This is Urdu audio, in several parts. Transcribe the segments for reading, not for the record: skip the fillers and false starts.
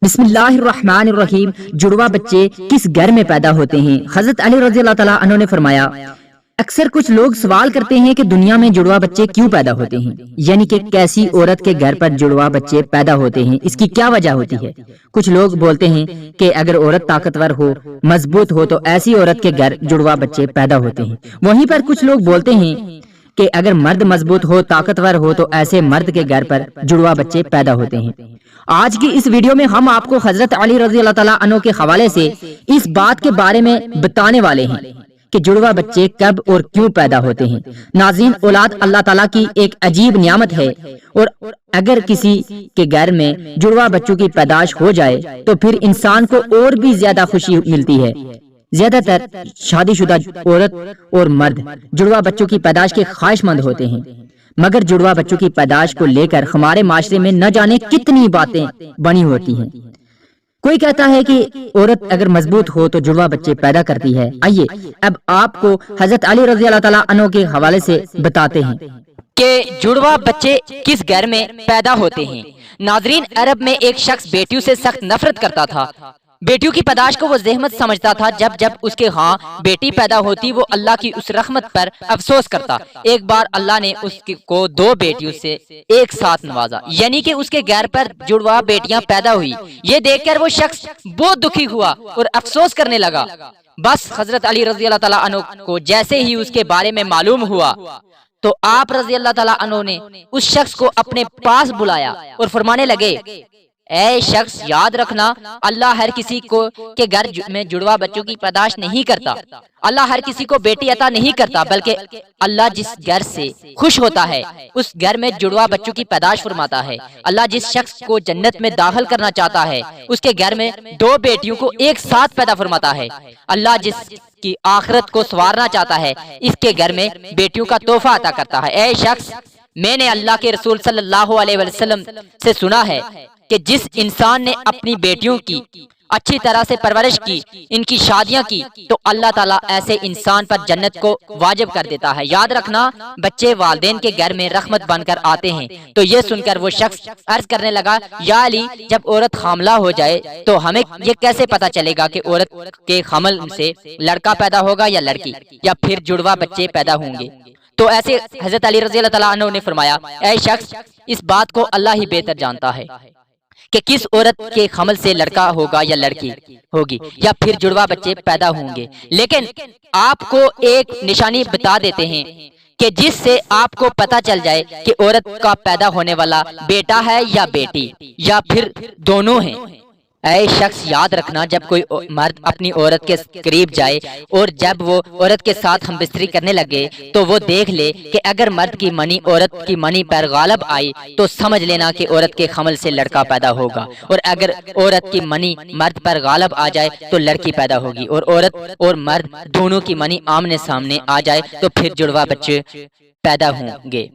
بسم اللہ الرحمن الرحیم۔ جڑوا بچے کس گھر میں پیدا ہوتے ہیں؟ حضرت علی رضی اللہ تعالیٰ عنہ نے فرمایا، اکثر کچھ لوگ سوال کرتے ہیں کہ دنیا میں جڑوا بچے کیوں پیدا ہوتے ہیں، یعنی کہ کیسی عورت کے گھر پر جڑوا بچے پیدا ہوتے ہیں، اس کی کیا وجہ ہوتی ہے۔ کچھ لوگ بولتے ہیں کہ اگر عورت طاقتور ہو، مضبوط ہو تو ایسی عورت کے گھر جڑوا بچے پیدا ہوتے ہیں۔ وہیں پر کچھ لوگ بولتے ہیں کہ اگر مرد مضبوط ہو، طاقتور ہو تو ایسے مرد کے گھر پر جڑوا بچے پیدا ہوتے ہیں۔ آج کی اس ویڈیو میں ہم آپ کو حضرت علی رضی اللہ تعالیٰ عنہ کے حوالے سے اس بات کے بارے میں بتانے والے ہیں کہ جڑوا بچے کب اور کیوں پیدا ہوتے ہیں۔ ناظرین، اولاد اللہ تعالیٰ کی ایک عجیب نعمت ہے، اور اگر کسی کے گھر میں جڑوا بچوں کی پیدائش ہو جائے تو پھر انسان کو اور بھی زیادہ خوشی ملتی ہے۔ زیادہ تر شادی شدہ عورت اور مرد جڑوا بچوں کی پیدائش کے خواہش مند ہوتے ہیں، مگر جڑوا بچوں کی پیدائش کو لے کر ہمارے معاشرے میں نہ جانے کتنی باتیں بنی ہوتی ہیں۔ کوئی کہتا ہے کہ عورت اگر مضبوط ہو تو جڑوا بچے پیدا کرتی ہے۔ آئیے اب آپ کو حضرت علی رضی اللہ تعالیٰ عنہ کے حوالے سے بتاتے ہیں کہ جڑوا بچے کس گھر میں پیدا ہوتے ہیں۔ ناظرین، عرب میں ایک شخص بیٹیوں سے سخت نفرت کرتا تھا۔ بیٹیوں کی پیدائش کو وہ زحمت سمجھتا تھا۔ جب اس کے ہاں بیٹی پیدا ہوتی وہ اللہ کی اس رحمت پر افسوس کرتا۔ ایک بار اللہ نے اس کو 2 بیٹیوں سے ایک ساتھ نوازا، یعنی کہ اس کے گھر پر جڑوا بیٹیاں پیدا ہوئی۔ یہ دیکھ کر وہ شخص بہت دکھی ہوا اور افسوس کرنے لگا۔ بس حضرت علی رضی اللہ تعالیٰ عنہ کو جیسے ہی اس کے بارے میں معلوم ہوا تو آپ رضی اللہ تعالیٰ عنہ نے اس شخص کو اپنے پاس بلایا اور فرمانے لگے، اے شخص، یاد رکھنا، اللہ ہر کسی کو کے گھر میں جڑوا بچوں کی پیدائش نہیں کرتا۔ اللہ ہر کسی کو بیٹی عطا نہیں کرتا، بلکہ اللہ جس گھر سے خوش ہوتا ہے اس گھر میں جڑوا بچوں کی پیدائش فرماتا ہے۔ اللہ جس شخص کو جنت میں داخل کرنا چاہتا ہے اس کے گھر میں 2 بیٹیوں کو ایک ساتھ پیدا فرماتا ہے۔ اللہ جس کی آخرت کو سنوارنا چاہتا ہے اس کے گھر میں بیٹیوں کا تحفہ عطا کرتا ہے۔ اے شخص، میں نے اللہ کے رسول صلی اللہ علیہ وسلم سے سنا ہے کہ جس انسان نے اپنی بیٹیوں کی اچھی طرح سے پرورش کی، ان کی شادیاں کی، تو اللہ تعالیٰ ایسے انسان پر جنت کو واجب کر دیتا ہے۔ یاد رکھنا، بچے والدین کے گھر میں رحمت بن کر آتے ہیں۔ تو یہ سن کر وہ شخص عرض کرنے لگا، یا علی، جب عورت حاملہ ہو جائے تو ہمیں یہ کیسے پتا چلے گا کہ عورت کے حمل سے لڑکا پیدا ہوگا یا لڑکی، یا پھر جڑوا بچے پیدا ہوں گے؟ تو ایسے حضرت علی رضی اللہ تعالیٰ عنہ نے فرمایا، اے شخص، اس بات کو اللہ ہی بہتر جانتا ہے کہ کس عورت کے حمل سے لڑکا ہوگا یا لڑکی ہوگی، یا پھر جڑوا بچے پیدا ہوں گے۔ لیکن آپ کو ایک نشانی بتا دیتے ہیں کہ جس سے آپ کو پتا چل جائے کہ عورت کا پیدا ہونے والا بیٹا ہے یا بیٹی، یا پھر دونوں ہیں۔ اے شخص، یاد رکھنا، جب کوئی مرد اپنی عورت کے قریب جائے اور جب وہ عورت کے ساتھ ہم بستری کرنے لگے تو وہ دیکھ لے کہ اگر مرد کی منی عورت کی منی پر غالب آئی تو سمجھ لینا کہ عورت کے حمل سے لڑکا پیدا ہوگا، اور اگر عورت کی منی مرد پر غالب آ جائے تو لڑکی پیدا ہوگی، اور عورت اور مرد دونوں کی منی آمنے سامنے آ جائے تو پھر جڑوا بچے پیدا ہوں گے۔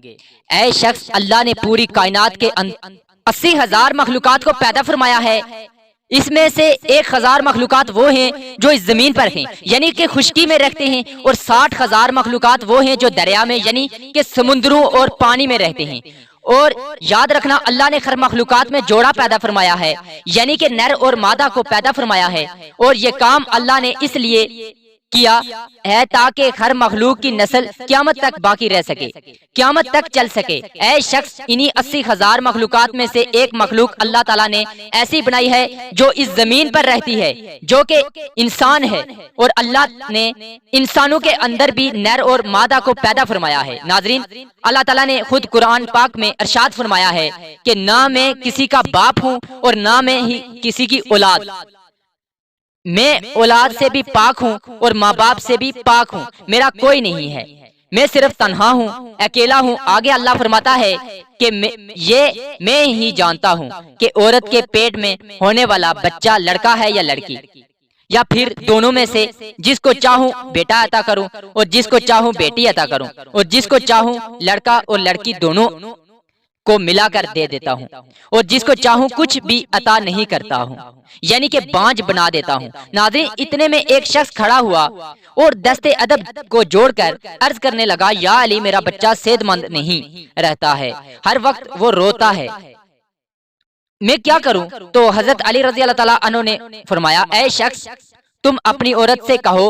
اے شخص، اللہ نے پوری کائنات کے 80,000 مخلوقات کو پیدا فرمایا ہے۔ اس میں سے 1,000 مخلوقات وہ ہیں جو اس زمین پر ہیں، یعنی کہ خشکی میں رہتے ہیں، اور 60,000 مخلوقات وہ ہیں جو دریا میں یعنی کہ سمندروں اور پانی میں رہتے ہیں۔ اور یاد رکھنا، اللہ نے ہر مخلوقات میں جوڑا پیدا فرمایا ہے، یعنی کہ نر اور مادہ کو پیدا فرمایا ہے، اور یہ کام اللہ نے اس لیے کیا ہے تاکہ ہر مخلوق کی نسل قیامت تک باقی رہ سکے، قیامت تک چل سکے۔ اے شخص، انہی 80,000 مخلوقات میں سے ایک مخلوق اللہ تعالیٰ نے ایسی بنائی ہے جو اس زمین پر رہتی ہے، جو کہ انسان ہے، اور اللہ نے انسانوں کے اندر بھی نر اور مادہ کو پیدا فرمایا ہے۔ ناظرین، اللہ تعالیٰ نے خود قرآن پاک میں ارشاد فرمایا ہے کہ نہ میں کسی کا باپ ہوں اور نہ میں ہی کسی کی اولاد، میں اولاد سے بھی پاک ہوں اور ماں باپ سے بھی پاک ہوں، میرا کوئی نہیں ہے، میں صرف تنہا ہوں، اکیلا ہوں۔ آگے اللہ فرماتا ہے کہ میں ہی جانتا ہوں کہ عورت کے پیٹ میں ہونے والا بچہ لڑکا ہے یا لڑکی، یا پھر دونوں میں سے جس کو چاہوں بیٹا عطا کروں اور جس کو چاہوں بیٹی عطا کروں، اور جس کو چاہوں لڑکا اور لڑکی دونوں کو ملا کر دے دیتا ہوں، اور جس کو چاہوں کچھ بھی عطا نہیں کرتا ہوں، یعنی کہ بانجھ بنا دیتا ہوں۔ ناظرین، اتنے میں ایک شخص کھڑا ہوا اور دست ادب کو جوڑ کر عرض کرنے لگا، یا علی، میرا بچہ صحت مند نہیں رہتا ہے، ہر وقت وہ روتا ہے میں کیا کروں؟ تو حضرت علی رضی اللہ تعالیٰ عنہ نے فرمایا اے شخص تم اپنی عورت سے کہو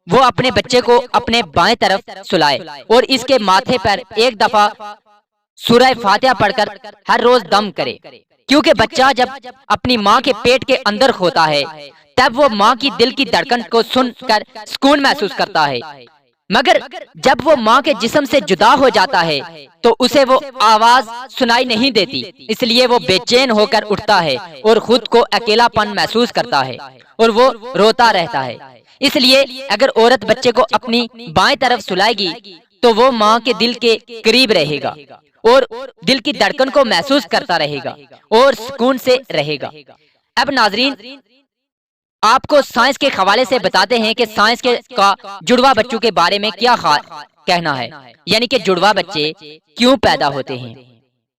وہ اپنے بچے کو اپنے بائیں طرف سلائے اور اس کے ماتھے پر ایک دفعہ سورہ فاتحہ پڑھ کر ہر روز دم کرے، کیونکہ بچہ جب اپنی ماں کے پیٹ کے اندر ہوتا ہے تب وہ ماں کی دل کی دھڑکن کو سن کر سکون محسوس کرتا ہے، مگر جب وہ ماں کے جسم سے جدا ہو جاتا ہے تو اسے وہ آواز سنائی نہیں دیتی، اس لیے وہ بے چین ہو کر اٹھتا ہے اور خود کو اکیلا پن محسوس کرتا ہے اور وہ روتا رہتا ہے۔ اس لیے اگر عورت بچے کو اپنی بائیں طرف سلائے گی تو وہ ماں کے دل کے قریب رہے گا اور دل کی دھڑکن کو محسوس کرتا رہے گا اور سکون سے رہے گا۔ اب ناظرین آپ کو سائنس کے حوالے سے بتاتے ہیں کہ سائنس کا جڑواں بچوں کے بارے میں کیا کہنا ہے، یعنی کہ جڑواں بچے کیوں پیدا ہوتے ہیں۔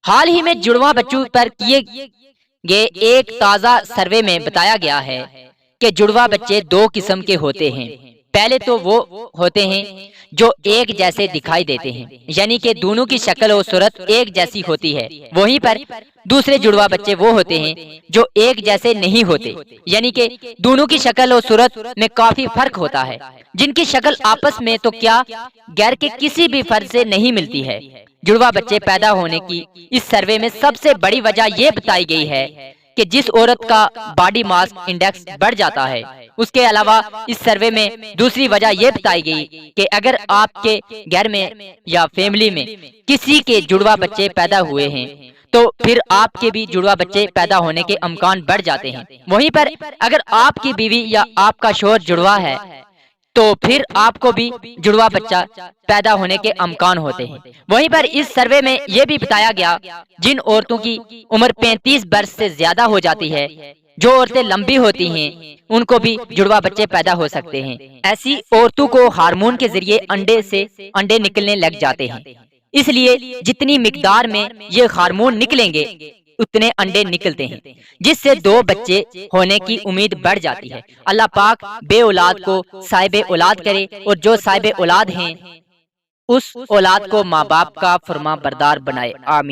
حال ہی میں جڑواں بچوں پر کیے گئے ایک تازہ سروے میں بتایا گیا ہے کہ جڑواں بچے دو قسم کے ہوتے ہیں۔ پہلے تو وہ ہوتے ہیں جو ایک جیسے دکھائی دیتے ہیں، یعنی کہ دونوں کی شکل و صورت ایک جیسی ہوتی ہے، وہیں پر دوسرے جڑواں بچے وہ ہوتے ہیں جو ایک جیسے نہیں ہوتے، یعنی کہ دونوں کی شکل و صورت میں کافی فرق ہوتا ہے، جن کی شکل آپس میں تو کیا غیر کے کسی بھی فرد سے نہیں ملتی ہے۔ جڑواں بچے پیدا ہونے کی اس سروے میں سب سے بڑی وجہ یہ بتائی گئی ہے کہ جس عورت کا باڈی ماس انڈیکس بڑھ جاتا ہے۔ اس کے علاوہ اس سروے میں دوسری وجہ یہ بتائی گئی کہ اگر آپ کے گھر میں یا فیملی میں کسی کے جڑواں بچے پیدا ہوئے ہیں تو پھر آپ کے بھی جڑواں بچے پیدا ہونے کے امکان بڑھ جاتے ہیں۔ وہیں پر اگر آپ کی بیوی یا آپ کا شوہر جڑواں ہے تو پھر آپ کو بھی جڑواں بچہ پیدا ہونے کے امکان ہوتے ہیں۔ وہیں پر اس سروے میں یہ بھی بتایا گیا جن عورتوں کی عمر 35 برس سے زیادہ ہو جاتی ہے، جو عورتیں لمبی ہوتی ہیں ان کو بھی جڑواں بچے پیدا ہو سکتے ہیں۔ ایسی عورتوں کو ہارمون کے ذریعے انڈے نکلنے لگ جاتے ہیں، اس لیے جتنی مقدار میں یہ ہارمون نکلیں گے اتنے انڈے نکلتے ہیں، جس سے دو بچے ہونے کی امید بڑھ جاتی ہے۔ اللہ پاک بے اولاد کو صاحب اولاد کرے اور جو صاحب اولاد ہیں اس اولاد کو ماں باپ کا فرما بردار بنائے، آمین۔